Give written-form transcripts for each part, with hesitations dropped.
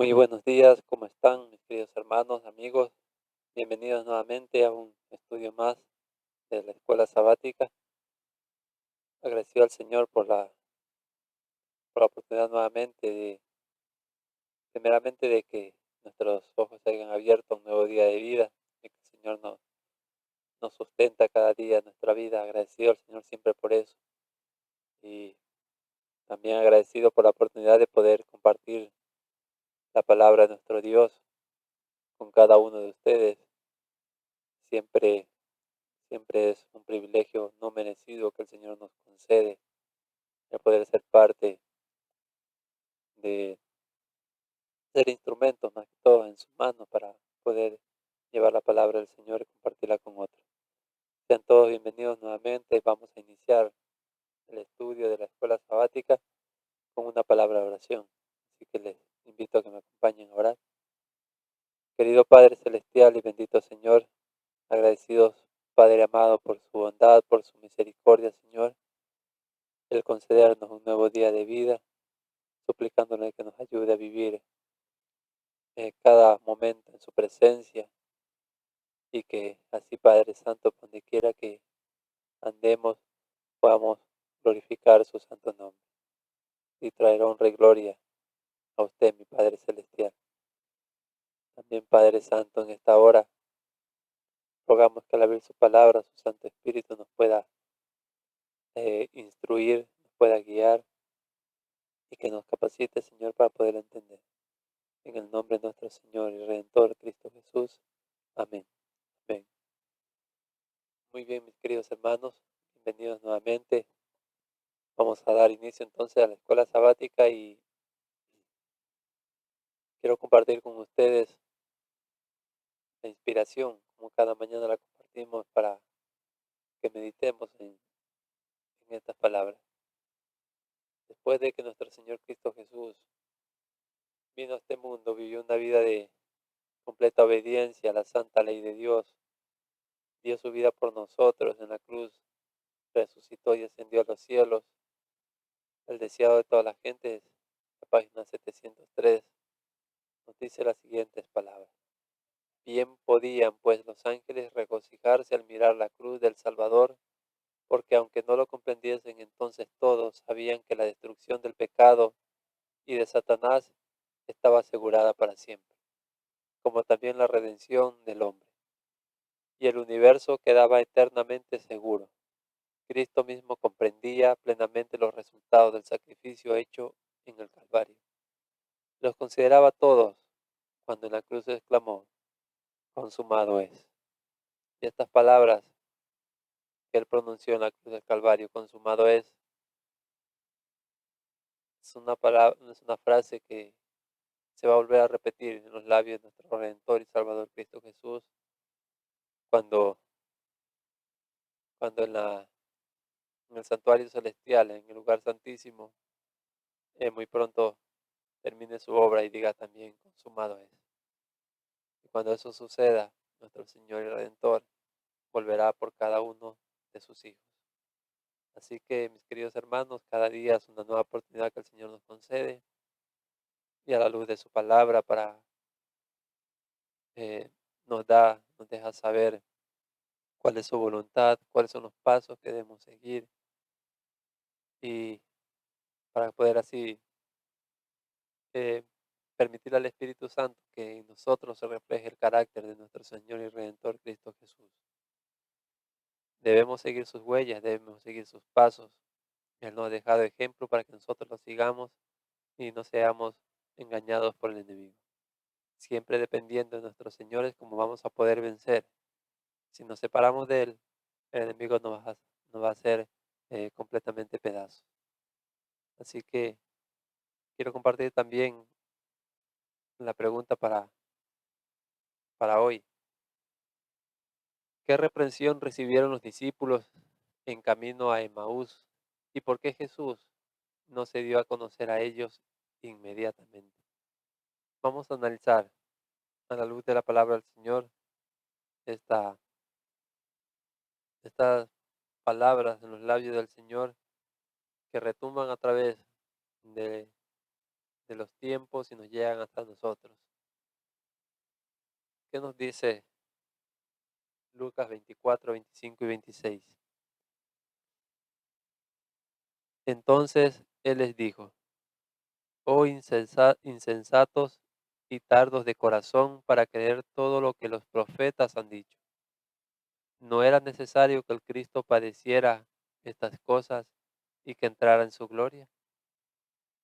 Muy buenos días, ¿cómo están mis queridos hermanos, amigos? Bienvenidos nuevamente a un estudio más de la escuela sabática. Agradecido al Señor por la oportunidad nuevamente primeramente de que nuestros ojos se hayan abierto a un nuevo día de vida, de que el Señor nos sustenta cada día en nuestra vida. Agradecido al Señor siempre por eso. Y también agradecido por la oportunidad de poder compartir la palabra de nuestro Dios con cada uno de ustedes. Siempre Siempre es un privilegio no merecido que el Señor nos concede el poder ser parte de ser instrumentos, más que todo, en sus manos para poder llevar la palabra del Señor y compartirla con otros. Sean todos bienvenidos nuevamente. Vamos a iniciar el estudio de la escuela sabática con una palabra de oración. Así que les invito a que me acompañen a orar. Querido Padre Celestial y bendito Señor, agradecidos, Padre amado, por su bondad, por su misericordia, Señor, el concedernos un nuevo día de vida, suplicándole que nos ayude a vivir cada momento en su presencia y que así, Padre Santo, donde quiera que andemos, podamos glorificar su santo nombre y traer honra y gloria a usted, mi Padre Celestial. También, Padre Santo, en esta hora, rogamos que al abrir su palabra, su Santo Espíritu nos pueda instruir, nos pueda guiar y que nos capacite, Señor, para poder entender. En el nombre de nuestro Señor y Redentor, Cristo Jesús. Amén. Amén. Muy bien, mis queridos hermanos, bienvenidos nuevamente. Vamos a dar inicio entonces a la escuela sabática y quiero compartir con ustedes la inspiración, como cada mañana la compartimos para que meditemos en estas palabras. Después de que nuestro Señor Cristo Jesús vino a este mundo, vivió una vida de completa obediencia a la santa ley de Dios, dio su vida por nosotros en la cruz, resucitó y ascendió a los cielos, el deseado de todas las gentes, la página 703, nos dice las siguientes palabras. Bien podían pues los ángeles regocijarse al mirar la cruz del Salvador, porque aunque no lo comprendiesen entonces todos, sabían que la destrucción del pecado y de Satanás estaba asegurada para siempre, como también la redención del hombre. Y el universo quedaba eternamente seguro. Cristo mismo comprendía plenamente los resultados del sacrificio hecho en el Calvario. Los consideraba todos cuando en la cruz exclamó, consumado es. Y estas palabras que él pronunció en la cruz del Calvario, consumado es una palabra, es una frase que se va a volver a repetir en los labios de nuestro Redentor y Salvador Cristo Jesús cuando, cuando en el santuario celestial, en el lugar santísimo, muy pronto termine su obra y diga también, consumado es. Y cuando eso suceda, nuestro Señor y Redentor volverá por cada uno de sus hijos. Así que, mis queridos hermanos, cada día es una nueva oportunidad que el Señor nos concede y a la luz de su palabra eh, nos deja saber cuál es su voluntad, cuáles son los pasos que debemos seguir y para poder así eh, permitir al Espíritu Santo que en nosotros se refleje el carácter de nuestro Señor y Redentor Cristo Jesús. Debemos seguir sus huellas, debemos seguir sus pasos. Él nos ha dejado ejemplo para que nosotros lo sigamos y no seamos engañados por el enemigo. Siempre dependiendo de nuestros señores, como vamos a poder vencer. Si nos separamos de él, el enemigo nos va a hacer completamente pedazos. Así que quiero compartir también la pregunta para hoy. ¿Qué reprensión recibieron los discípulos en camino a Emaús? ¿Y por qué Jesús no se dio a conocer a ellos inmediatamente? Vamos a analizar a la luz de la palabra del Señor esta, estas palabras en los labios del Señor que retumban a través de de los tiempos y nos llegan hasta nosotros. ¿Qué nos dice Lucas 24, 25 y 26? Entonces él les dijo: oh insensatos y tardos de corazón para creer todo lo que los profetas han dicho. ¿No era necesario que el Cristo padeciera estas cosas y que entrara en su gloria?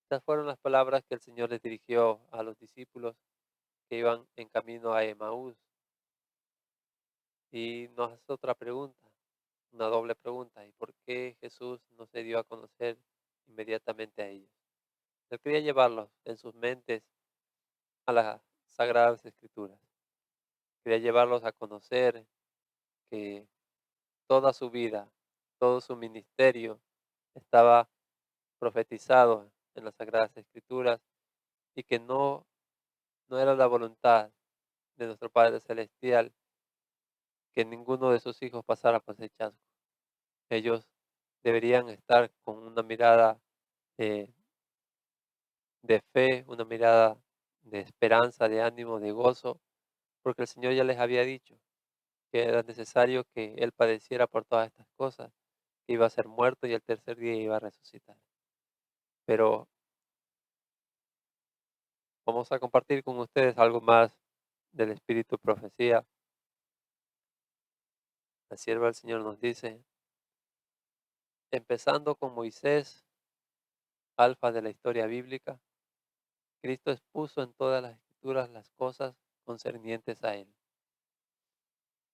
Estas fueron las palabras que el Señor les dirigió a los discípulos que iban en camino a Emaús. Y nos hace otra pregunta, una doble pregunta: ¿y por qué Jesús no se dio a conocer inmediatamente a ellos? Él quería llevarlos en sus mentes a las Sagradas Escrituras. Quería llevarlos a conocer que toda su vida, todo su ministerio estaba profetizado en las Sagradas Escrituras y que no era la voluntad de nuestro Padre Celestial que ninguno de sus hijos pasara por ese chasco. Ellos deberían estar con una mirada eh, de fe, una mirada de esperanza, de ánimo, de gozo, porque el Señor ya les había dicho que era necesario que Él padeciera por todas estas cosas, que iba a ser muerto y el tercer día iba a resucitar. Pero vamos a compartir con ustedes algo más del espíritu de profecía. La sierva del Señor nos dice, empezando con Moisés, alfa de la historia bíblica, Cristo expuso en todas las escrituras las cosas concernientes a Él.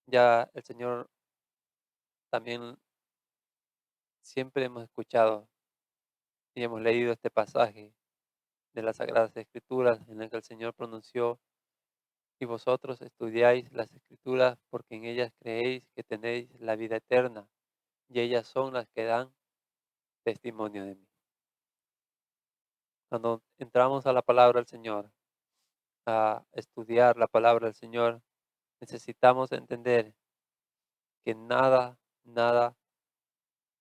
Ya el Señor también siempre hemos escuchado y hemos leído este pasaje de las Sagradas Escrituras en el que el Señor pronunció, y vosotros estudiáis las Escrituras porque en ellas creéis que tenéis la vida eterna, y ellas son las que dan testimonio de mí. Cuando entramos a la palabra del Señor, a estudiar la palabra del Señor, necesitamos entender que nada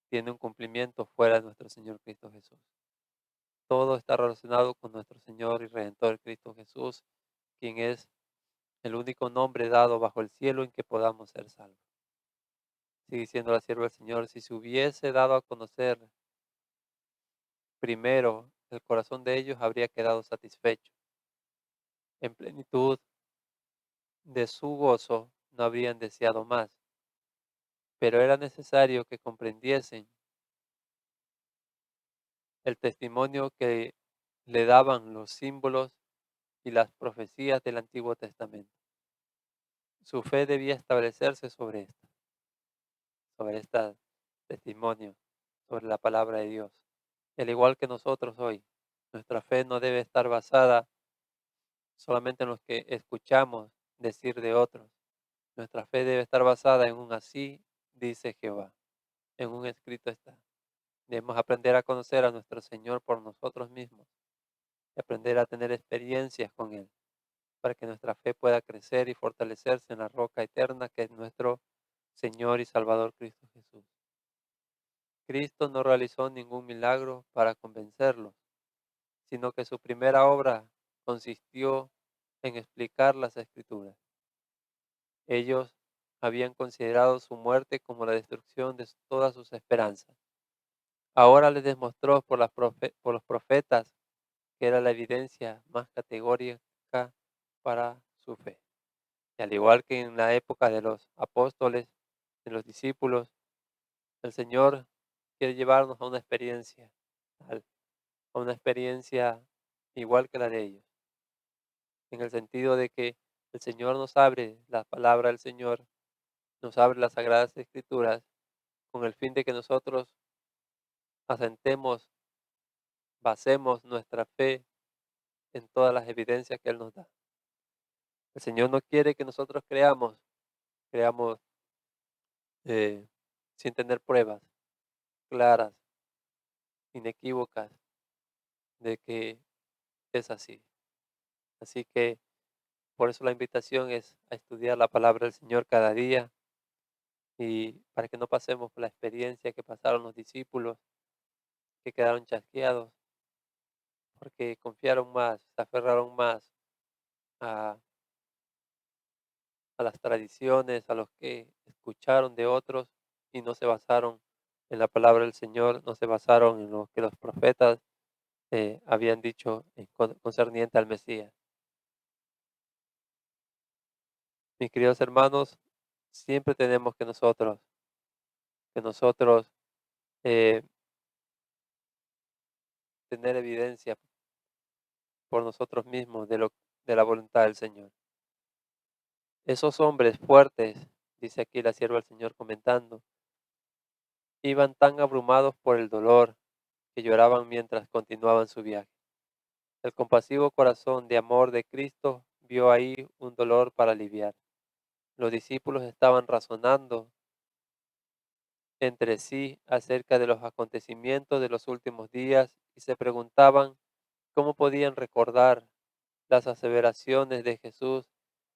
tiene un cumplimiento fuera de nuestro Señor Cristo Jesús. Todo está relacionado con nuestro Señor y Redentor Cristo Jesús, quien es el único nombre dado bajo el cielo en que podamos ser salvos. Sigue diciendo la sierva del Señor, si se hubiese dado a conocer primero, el corazón de ellos habría quedado satisfecho. En plenitud de su gozo no habrían deseado más, pero era necesario que comprendiesen el testimonio que le daban los símbolos y las profecías del Antiguo Testamento. Su fe debía establecerse sobre este testimonio, sobre la palabra de Dios. Al igual que nosotros hoy, nuestra fe no debe estar basada solamente en lo que escuchamos decir de otros. Nuestra fe debe estar basada en un así dice Jehová. En un escrito está. Debemos aprender a conocer a nuestro Señor por nosotros mismos y aprender a tener experiencias con Él, para que nuestra fe pueda crecer y fortalecerse en la roca eterna que es nuestro Señor y Salvador Cristo Jesús. Cristo no realizó ningún milagro para convencerlos, sino que su primera obra consistió en explicar las Escrituras. Ellos habían considerado su muerte como la destrucción de todas sus esperanzas. Ahora les demostró por los profetas que era la evidencia más categórica para su fe. Y al igual que en la época de los apóstoles, de los discípulos, el Señor quiere llevarnos a una experiencia tal, a una experiencia igual que la de ellos, en el sentido de que el Señor nos abre la palabra del Señor, nos abre las sagradas escrituras con el fin de que nosotros asentemos, basemos nuestra fe en todas las evidencias que Él nos da. El Señor no quiere que nosotros creamos eh, sin tener pruebas claras, inequívocas de que es así. Así que por eso la invitación es a estudiar la palabra del Señor cada día y para que no pasemos por la experiencia que pasaron los discípulos, que quedaron chasqueados porque confiaron más, se aferraron más a, a las tradiciones, a los que escucharon de otros y no se basaron en la palabra del Señor, no se basaron en lo que los profetas habían dicho concerniente al Mesías. Mis queridos hermanos, siempre tenemos que nosotros eh, tener evidencia por nosotros mismos de la voluntad del Señor. Esos hombres fuertes, dice aquí la sierva del Señor comentando, iban tan abrumados por el dolor que lloraban mientras continuaban su viaje. El compasivo corazón de amor de Cristo vio ahí un dolor para aliviar. Los discípulos estaban razonando entre sí acerca de los acontecimientos de los últimos días y se preguntaban cómo podían recordar las aseveraciones de Jesús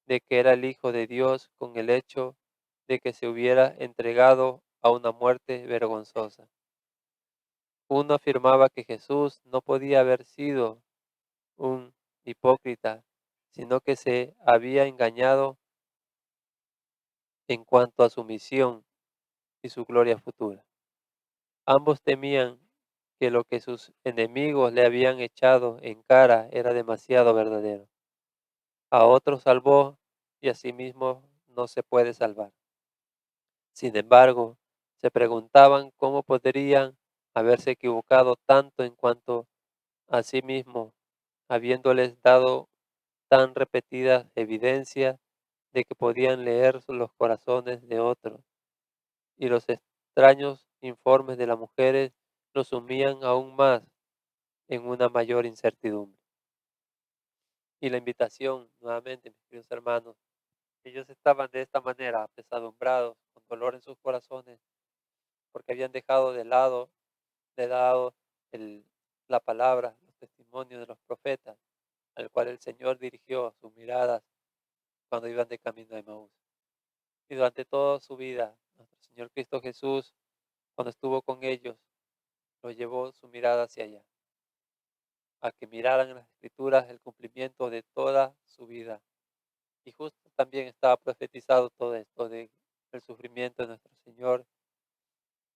de que era el Hijo de Dios con el hecho de que se hubiera entregado a una muerte vergonzosa. Uno afirmaba que Jesús no podía haber sido un hipócrita, sino que se había engañado en cuanto a su misión y su gloria futura. Ambos temían que lo que sus enemigos le habían echado en cara era demasiado verdadero. A otros salvó y a sí mismo no se puede salvar. Sin embargo, se preguntaban cómo podrían haberse equivocado tanto en cuanto a sí mismo, habiéndoles dado tan repetidas evidencias de que podían leer los corazones de otros, y los extraños informes de las mujeres los sumían aún más en una mayor incertidumbre. Y la invitación, nuevamente, mis queridos hermanos, ellos estaban de esta manera apesadumbrados, con dolor en sus corazones, porque habían dejado de lado el- la palabra, los testimonios de los profetas, al cual el Señor dirigió sus miradas cuando iban de camino a Emaús. Y durante toda su vida, nuestro Señor Cristo Jesús, cuando estuvo con ellos, los llevó su mirada hacia allá, a que miraran en las Escrituras el cumplimiento de toda su vida. Y justo también estaba profetizado todo esto de el sufrimiento de nuestro Señor,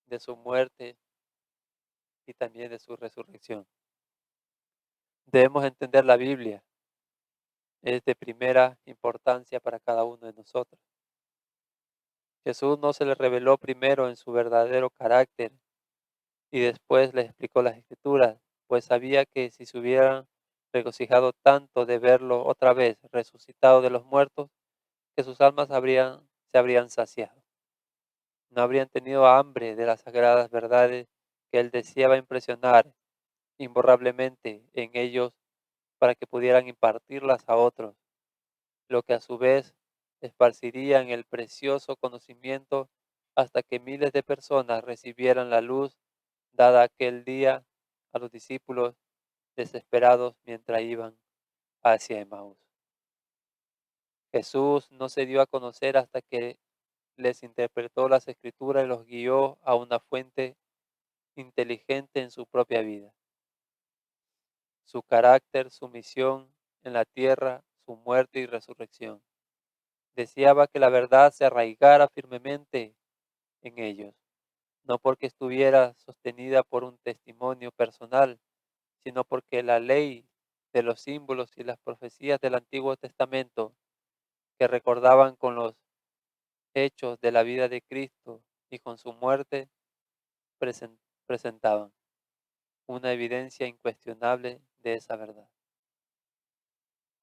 de su muerte y también de su resurrección. Debemos entender la Biblia, es de primera importancia para cada uno de nosotros. Jesús no se le reveló primero en su verdadero carácter y después le explicó las Escrituras, pues sabía que si se hubieran regocijado tanto de verlo otra vez resucitado de los muertos, que sus almas se habrían saciado. No habrían tenido hambre de las sagradas verdades que él deseaba impresionar imborrablemente en ellos para que pudieran impartirlas a otros, lo que a su vez esparcirían el precioso conocimiento hasta que miles de personas recibieran la luz dada aquel día a los discípulos desesperados mientras iban hacia Emaús. Jesús no se dio a conocer hasta que les interpretó las escrituras y los guió a una fuente inteligente en su propia vida. Su carácter, su misión en la tierra, su muerte y resurrección. Deseaba que la verdad se arraigara firmemente en ellos, no porque estuviera sostenida por un testimonio personal, sino porque la ley de los símbolos y las profecías del Antiguo Testamento que recordaban con los hechos de la vida de Cristo y con su muerte presentaban una evidencia incuestionable de esa verdad.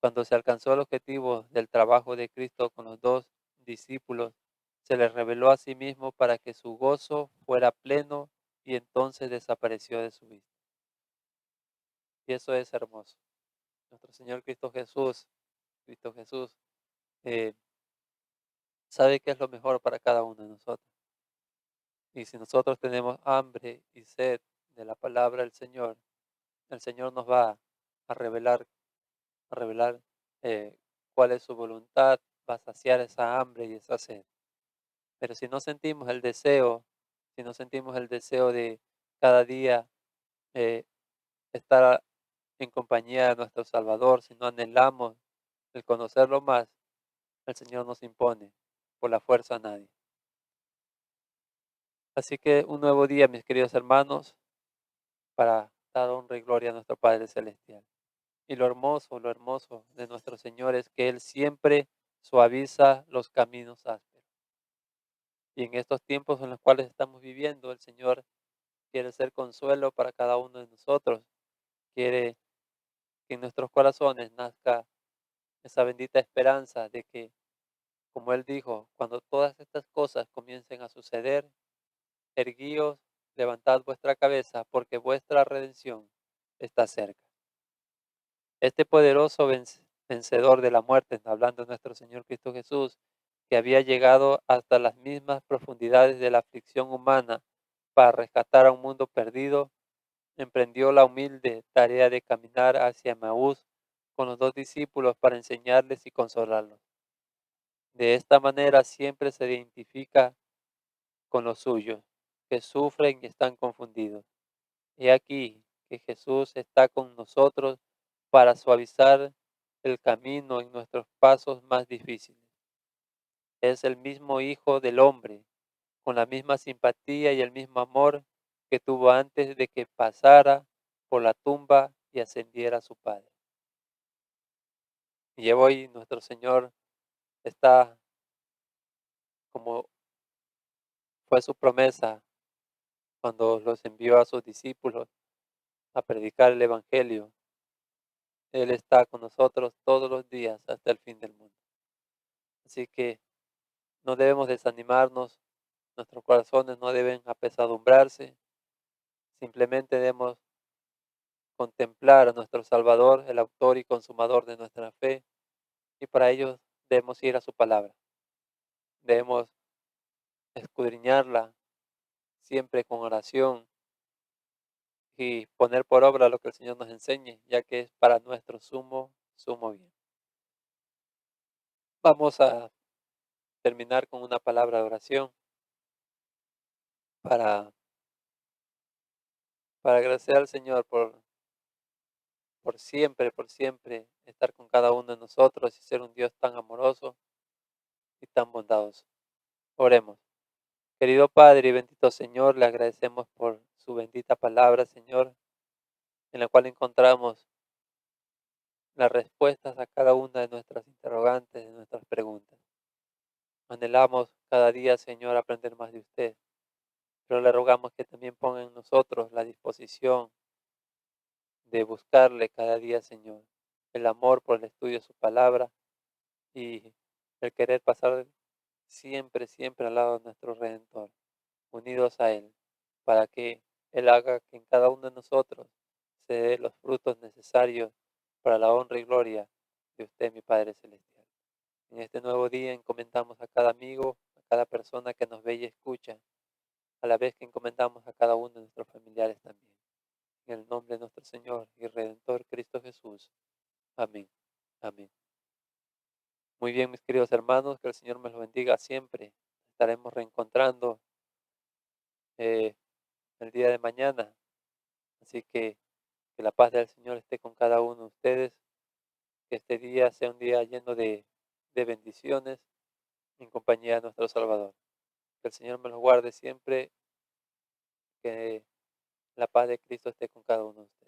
Cuando se alcanzó el objetivo del trabajo de Cristo con los dos discípulos, se les reveló a sí mismo para que su gozo fuera pleno y entonces desapareció de su vista. Y eso es hermoso. Nuestro Señor Cristo Jesús, eh, sabe qué es lo mejor para cada uno de nosotros. Y si nosotros tenemos hambre y sed de la palabra del Señor, el Señor nos va a revelar cuál es su voluntad, va a saciar esa hambre y esa sed. Pero si no sentimos el deseo, si no sentimos el deseo de cada día eh, estar en compañía de nuestro Salvador, si no anhelamos el conocerlo más, el Señor nos impone por la fuerza a nadie. Así que un nuevo día, mis queridos hermanos, para dar honra y gloria a nuestro Padre Celestial. Y lo hermoso de nuestro Señor es que Él siempre suaviza los caminos ásperos. Y en estos tiempos en los cuales estamos viviendo, el Señor quiere ser consuelo para cada uno de nosotros. Quiere que en nuestros corazones nazca esa bendita esperanza de que, como Él dijo, cuando todas estas cosas comiencen a suceder, erguíos, levantad vuestra cabeza, porque vuestra redención está cerca. Este poderoso vencedor de la muerte, hablando de nuestro Señor Cristo Jesús, que había llegado hasta las mismas profundidades de la aflicción humana para rescatar a un mundo perdido, emprendió la humilde tarea de caminar hacia Emaús con los dos discípulos para enseñarles y consolarlos. De esta manera siempre se identifica con los suyos, que sufren y están confundidos. He aquí que Jesús está con nosotros para suavizar el camino en nuestros pasos más difíciles. Es el mismo Hijo del Hombre, con la misma simpatía y el mismo amor que tuvo antes de que pasara por la tumba y ascendiera a su Padre. Y hoy nuestro Señor está, como fue su promesa cuando los envió a sus discípulos a predicar el Evangelio. Él está con nosotros todos los días hasta el fin del mundo. Así que no debemos desanimarnos, nuestros corazones no deben apesadumbrarse, simplemente debemos contemplar a nuestro Salvador, el autor y consumador de nuestra fe, y para ello debemos ir a su palabra. Debemos escudriñarla siempre con oración y poner por obra lo que el Señor nos enseñe, ya que es para nuestro sumo bien. Vamos a terminar con una palabra de oración para, para agradecer al Señor por siempre estar con cada uno de nosotros y ser un Dios tan amoroso y tan bondadoso. Oremos. Querido Padre y bendito Señor, le agradecemos por su bendita palabra, Señor, en la cual encontramos las respuestas a cada una de nuestras interrogantes, de nuestras preguntas. Anhelamos cada día, Señor, aprender más de usted, pero le rogamos que también ponga en nosotros la disposición de buscarle cada día, Señor, el amor por el estudio de su palabra y el querer pasar siempre al lado de nuestro Redentor, unidos a Él, para que Él haga que en cada uno de nosotros se dé los frutos necesarios para la honra y gloria de usted, mi Padre Celestial. En este nuevo día encomendamos a cada amigo, a cada persona que nos ve y escucha, a la vez que encomendamos a cada uno de nuestros familiares también. En el nombre de nuestro Señor y Redentor Cristo Jesús. Amén. Amén. Muy bien, mis queridos hermanos, que el Señor me los bendiga siempre. Estaremos reencontrando eh, el día de mañana. Así que la paz del Señor esté con cada uno de ustedes. Que este día sea un día lleno de bendiciones en compañía de nuestro Salvador. Que el Señor me los guarde siempre. Que la paz de Cristo esté con cada uno de ustedes.